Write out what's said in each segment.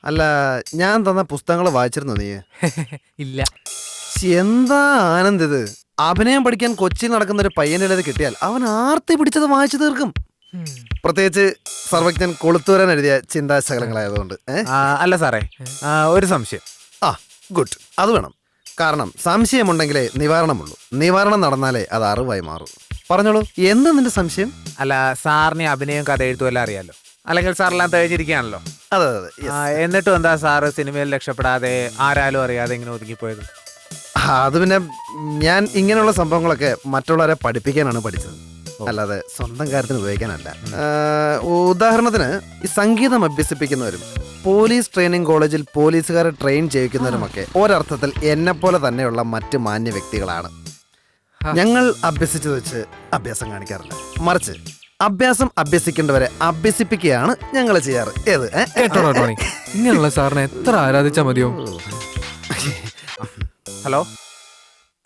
അല്ല, ഞാൻ തന്ന പുസ്തകങ്ങൾ വായിച്ചിരുന്നു നീ? ഇല്ല. എന്താ ആനന്ദ് ഇത്? അഭിനയം പഠിക്കാൻ കൊച്ചിയിൽ നടക്കുന്ന ഒരു പയ്യനിലത് കിട്ടിയാൽ അവൻ ആർത്തി പിടിച്ചത് വായിച്ചു തീർക്കും. പ്രത്യേകിച്ച് സർവജ്ഞൻ കൊളുത്തൂരാൻ എഴുതിയ ചിന്താശകലങ്ങളായതുകൊണ്ട്. അല്ല സാറേ, ഒരു സംശയം. ഗുഡ്, അത് വേണം. കാരണം സംശയമുണ്ടെങ്കിലേ നിവാരണമുള്ളൂ. നിവാരണം നടന്നാലേ അത് അറിവായി മാറും. പറഞ്ഞോളൂ, എന്താ നിന്റെ സംശയം? അല്ല, സാറിന് അഭിനയം കഥ എഴുത്തുമല്ല അറിയാലോ, അല്ലെങ്കിൽ സാറെല്ലാം തേഞ്ഞിരിക്കുകയാണല്ലോ. അതെ അതെ. എന്നിട്ടും എന്താ സാറ് സിനിമയിൽ രക്ഷപ്പെടാതെ ആരാലും അറിയാതെ ഇങ്ങനെ ഒതുങ്ങിപ്പോയത്? അത് പിന്നെ ഞാൻ ഇങ്ങനെയുള്ള സംഭവങ്ങളൊക്കെ മറ്റുള്ളവരെ പഠിപ്പിക്കാനാണ് പഠിച്ചത്, അല്ലാതെ സ്വന്തം കാര്യത്തിന് ഉപയോഗിക്കാനല്ല. ഉദാഹരണത്തിന് ഈ സംഗീതം അഭ്യസിപ്പിക്കുന്നവരും പോലീസ് ട്രെയിനിങ് കോളേജിൽ പോലീസുകാരെ ട്രെയിൻ ചെയ്യിക്കുന്നവരുമൊക്കെ ഒരർത്ഥത്തിൽ എന്നെപ്പോലെ തന്നെയുള്ള മറ്റ് മാന്യ വ്യക്തികളാണ്. ഞങ്ങൾ അഭ്യസിച്ചത് വെച്ച് അഭ്യാസം കാണിക്കാറില്ല, മറിച്ച് അഭ്യാസം അഭ്യസിക്കേണ്ടവരെ അഭ്യസിപ്പിക്കുകയാണ് ഞങ്ങൾ ചെയ്യാറ്. ഏത് ഇങ്ങനെയുള്ള സാറിനെ എത്ര ആരാധിച്ചാ മതിയോ? ഹലോ,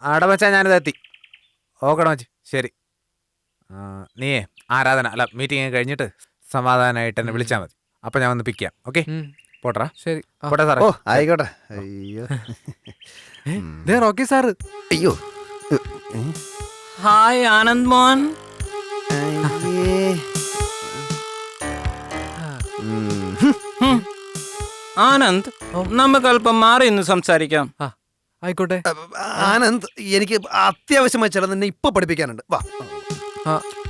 ആടെ വെച്ചാ ഞാനിത് എത്തി. ഓക്കട വെച്ച് ശരി. നീയേ ആരാധന അല്ല മീറ്റിംഗ് കഴിഞ്ഞിട്ട് സമാധാനമായിട്ട് എന്നെ വിളിച്ചാൽ മതി. അപ്പൊ ഞാൻ വന്ന് പിക്ക് ചെയ്യാം. ഓക്കെ, പോട്ടറാ. ശരി, പോട്ടെ സാറേ. ഓ ആയിക്കോട്ടെ. അയ്യോ റോക്കി സാറ്. അയ്യോ, ഹായ് ആനന്ദ് മോൻ. ആനന്ദ്, നമുക്ക് അല്പം മാറി ഇന്ന് സംസാരിക്കാം. ആയിക്കോട്ടെ. ആനന്ദ്, എനിക്ക് അത്യാവശ്യമായി ചില നിന്നെ ഇപ്പൊ പഠിപ്പിക്കാനുണ്ട്. വാ.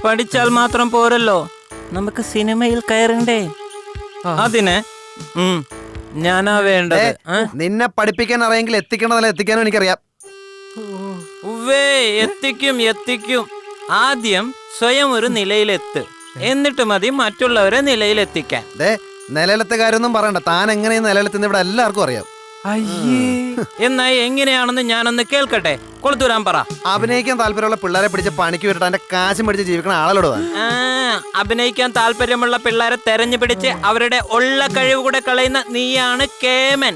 പഠിച്ചാൽ മാത്രം പോരല്ലോ, നമുക്ക് സിനിമയിൽ കയറണ്ടേ? അതിന് ഞാനാ വേണ്ടത്. നിന്നെ പഠിപ്പിക്കാൻ അറിയെങ്കിൽ എത്തിക്കണതല്ല എത്തിക്കാനും എനിക്കറിയാം. ഉവ്വേ, എത്തിക്കും. ആദ്യം സ്വയം ഒരു നിലയിലെത്ത്, എന്നിട്ട് മതി മറ്റുള്ളവരെ നിലയിലെത്തിക്കാൻ. നിലയിലത്തെ കാര്യമൊന്നും പറയണ്ട. താൻ എങ്ങനെയും നിലയിലെത്തുന്ന ഇവിടെ എല്ലാവർക്കും അറിയാം. എന്നാ എങ്ങനെയാണെന്ന് ഞാനൊന്ന് കേൾക്കട്ടെ. കൊളുത്തൂരാൻ പറ. അഭിനയിക്കാൻ താല്പര്യമുള്ള പിള്ളേരെ പിടിച്ച് പണിക്ക് വിട്ടിട്ട് അതിന്റെ കാശും പിടിച്ച് ജീവിക്കണ ആളോട്. അഭിനയിക്കാൻ താല്പര്യമുള്ള പിള്ളേരെ തെരഞ്ഞു പിടിച്ച് അവരുടെ ഉള്ള കഴിവ് കൂടെ കളയുന്ന നീയാണ് കേമൻ.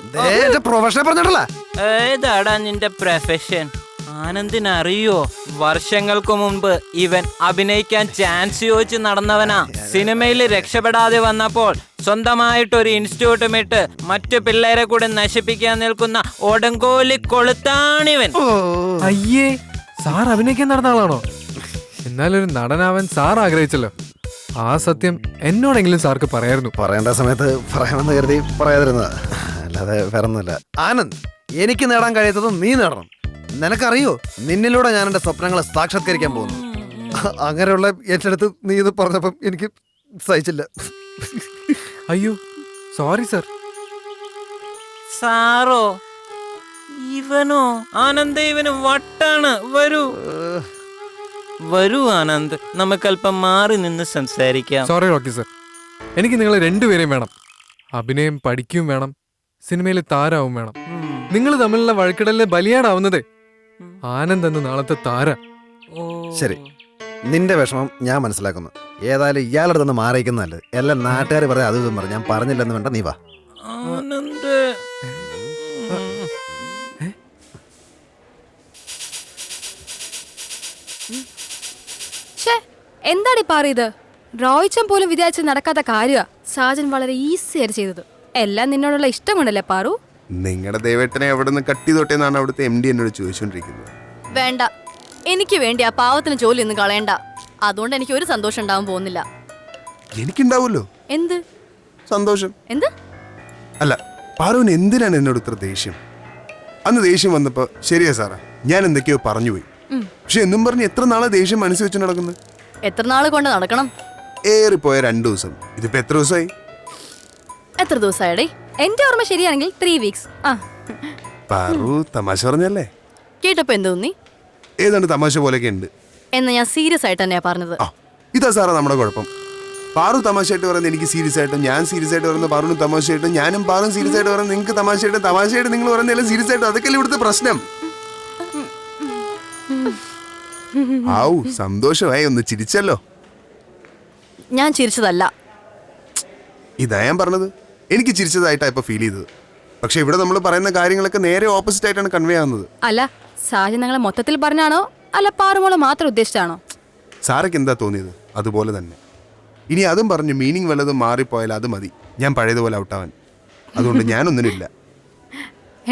പ്രൊഫഷനെ പറഞ്ഞിട്ടല്ല. ഏതാടാ നിന്റെ പ്രൊഫഷൻ? ആനന്ദിനറിയോ, വർഷങ്ങൾക്ക് മുമ്പ് ഇവൻ അഭിനയിക്കാൻ ചാൻസ് ചോദിച്ച് നടന്നവനാ. സിനിമയിൽ രക്ഷപ്പെടാതെ വന്നപ്പോൾ സ്വന്തമായിട്ടൊരു ഇൻസ്റ്റിറ്റ്യൂട്ടും ഇട്ട് മറ്റു പിള്ളേരെ കൂടെ നശിപ്പിക്കാൻ നിൽക്കുന്ന ഒടങ്കോലി കൊളുത്താണിവൻ. അയ്യേ, സാർ അഭിനയിക്കാൻ നടന്ന ആളാണോ? എന്നാലൊരു നടനാവൻ സാർ ആഗ്രഹിച്ചല്ലോ. ആ സത്യം എന്നോടെങ്കിലും സാർക്ക് പറയായിരുന്നു. പറയേണ്ട സമയത്ത് പറയണമെന്ന് കരുതി പറയാതിരുന്നതാ, അല്ലാതെ വേറൊന്നുമില്ല. ആനന്ദ്, എനിക്ക് നേടാൻ കഴിയാത്തത് നീ നേടണം. നിനക്കറിയോ, നിന്നിലൂടെ ഞാൻ എന്റെ സ്വപ്നങ്ങളെ സാക്ഷാത്കരിക്കാൻ പോകുന്നു. അങ്ങനെയുള്ള എന്റെ അടുത്ത് നീ ഇത് പറഞ്ഞപ്പം എനിക്ക് സഹിച്ചില്ല. അയ്യോ സോറി സർ. സാറോ? ഇവനോ? ആനന്ദ്, ഇവന് വട്ടാണ്. വരൂ ആനന്ദ്, നമുക്കല്പം മാറി നിന്ന് സംസാരിക്കാം. സോറി റോക്കി സർ, എനിക്ക് നിങ്ങൾ രണ്ടുപേരെയും വേണം. അഭിനയം പഠിക്കുകയും വേണം, സിനിമയിൽ താരാവും വേണം. നിങ്ങൾ തമ്മിലുള്ള വഴക്കിടലിലെ ബലിയാടാവുന്നത് ആനന്ദ് എന്ന നാളത്തെ താര. ശരി, നിന്റെ വിഷമം ഞാൻ മനസ്സിലാക്കുന്നു. ഏതായാലും ഇയാളുടെ നിന്ന് മാറിയിരിക്കുന്നതല്ല. എല്ലാം നാട്ടുകാർ പറയാം, അത് ഇതും പറഞ്ഞു. ഞാൻ പറഞ്ഞില്ലെന്ന് വേണ്ട, നീ വാ. ആനന്ദ്, എന്താടി പാറിയത്? റോയിച്ചൻ പോലും വിചാരിച്ച് നടക്കാത്ത കാര്യ സാജൻ വളരെ ഈസി ആയിട്ട് ചെയ്തത്. എല്ലാം നിന്നോടുള്ള ഇഷ്ടം കൊണ്ടല്ലേ പാറു? നിങ്ങളുടെ ദൈവത്തിനെ എവിടെ നിന്ന് കട്ടി തൊട്ടേന്നാണ് അവിടുത്തെ MD എന്നോട് ചോദിച്ചുകൊണ്ടിരിക്കുന്നത്. വേണ്ട, എനിക്ക് വേണ്ടി ആ പാവത്തിന് ജോലി ഒന്നും കളയണ്ട. അതുകൊണ്ട് എനിക്ക് ഒരു സന്തോഷം ഉണ്ടാവാൻ പോകുന്നില്ല. എനിക്കുണ്ടാവുമല്ലോ. എന്ത് സന്തോഷം? എന്ത്? അല്ല, പാറുവിന് എന്തിനാണ് എന്നോട് ഇത്ര ദേഷ്യം? അന്ന് ദേഷ്യം വന്നപ്പോ ശരിയാ സാറാ, ഞാൻ എന്തൊക്കെയോ പറഞ്ഞുപോയി. പക്ഷെ എന്നും പറഞ്ഞ് എത്ര നാളെ ദേഷ്യം മനസ്സിൽ വെച്ച് നടക്കുന്നത്? എത്ര നാള് കൊണ്ട് നടക്കണം? ഏറിപ്പോയ 2 ദിവസം. ഇതിപ്പോ എത്ര ദിവസമായി? എത്ര ദിവസമായടേ? എന്റെ ഓർമ്മ ശരിയാണെങ്കിൽ 3 വീക്സ്. പാറു തമാശ പറഞ്ഞല്ലേ? കേട്ടപ്പോ എന്ത് തോന്നി? ഏതാണ്ട് തമാശ പോലെയൊക്കെ ഉണ്ട്. എന്നാ ഞാൻ സീരിയസ് ആയിട്ട് തന്നെയാ പറഞ്ഞത്. ഇതാ സാറാ നമ്മുടെ കുഴപ്പം. പാറു തമാശയായിട്ട് പറയുന്നത് എനിക്ക് സീരിയസ് ആയിട്ടും, ഞാൻ സീരിയസ് ആയിട്ട് പറയുന്നത് പാറുവിന് തമാശയായിട്ടും, ഞാനും പാറും സീരിയസ് ആയിട്ട് പറയുന്നത് നിങ്ങൾക്ക് തമാശയായിട്ടും, തമാശയായിട്ട് നിങ്ങൾ പറയുന്നതെല്ലാം സീരിയസ് ആയിട്ടും. അതൊക്കെയല്ലേ ഇവിടുത്തെ പ്രശ്നം. ആവു, സന്തോഷമായി, ഒന്ന് ചിരിച്ചല്ലോ. ഞാൻ ചിരിച്ചതല്ല. ഇതാ ഞാൻ പറഞ്ഞത്, എനിക്ക് ചിരിച്ചതായിട്ടാ ഇപ്പൊ ഫീൽ ചെയ്തത്. പക്ഷെ ഇവിടെ നമ്മൾ പറയുന്ന കാര്യങ്ങളൊക്കെ നേരെ ഓപ്പോസിറ്റ് ആയിട്ടാണ് കൺവേ ആവുന്നത്. അല്ല, സാജൻ ഞങ്ങളെ മൊത്തത്തിൽ പറഞ്ഞാണോ അല്ല പാറുമോളെ മാത്രം ഉദ്ദേശിച്ചാണോ? സാറൊക്കെ എന്താ തോന്നിയത് അതുപോലെ തന്നെ. ഇനി അതും പറഞ്ഞു മീനിങ് വല്ലതും മാറിപ്പോയാൽ അത് മതി, ഞാൻ പഴയതുപോലെ ഔട്ടാവാൻ. അതുകൊണ്ട് ഞാനൊന്നിനില്ല.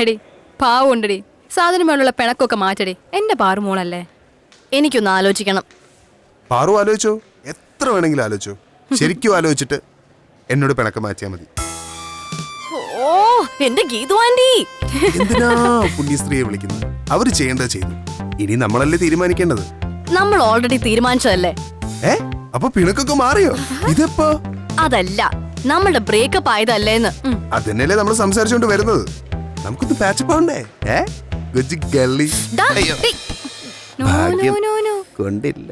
എടി പാവുണ്ടടി, സാധനം മേലുള്ള പിണക്കൊക്കെ മാറ്റടി. എന്റെ പാറുമോളല്ലേ. എനിക്കൊന്ന് ആലോചിക്കണം. പാറു ആലോചിച്ചോ, എത്ര വേണമെങ്കിലും ആലോചിച്ചോ. ശരിക്കും ആലോചിച്ചിട്ട് എന്നോട് പിണക്കം മാറ്റിയാൽ മതി. ഓ എന്റെ ഗീതു ആന്റി, എന്തിനാ പുണ്യസ്ത്രീയെ വിളിക്കുന്നത്? അവര് ചെയ്യേണ്ടത് ചെയ്തു. ഇനി നമ്മളല്ലേ തീരുമാനിക്കേണ്ടത്. നമ്മൾ ഓൾറെഡി തീരുമാനിച്ചതല്ലേ. അപ്പൊ പിണക്കൊക്കെ മാറിയോ? ഇതെപ്പോ? അതല്ല, നമ്മളുടെ ബ്രേക്കപ്പ് ആയതല്ലേന്ന്. അതന്നെയല്ലേ നമ്മൾ സംസാരിച്ചോണ്ട് വരുന്നത്. നമുക്കൊന്ന് പാച്ചപ്പ് ആവണ്ടേ? ഗള്ളി ദാ, അയ്യോ. ടീ. No no no no. കൊണ്ടില്ല.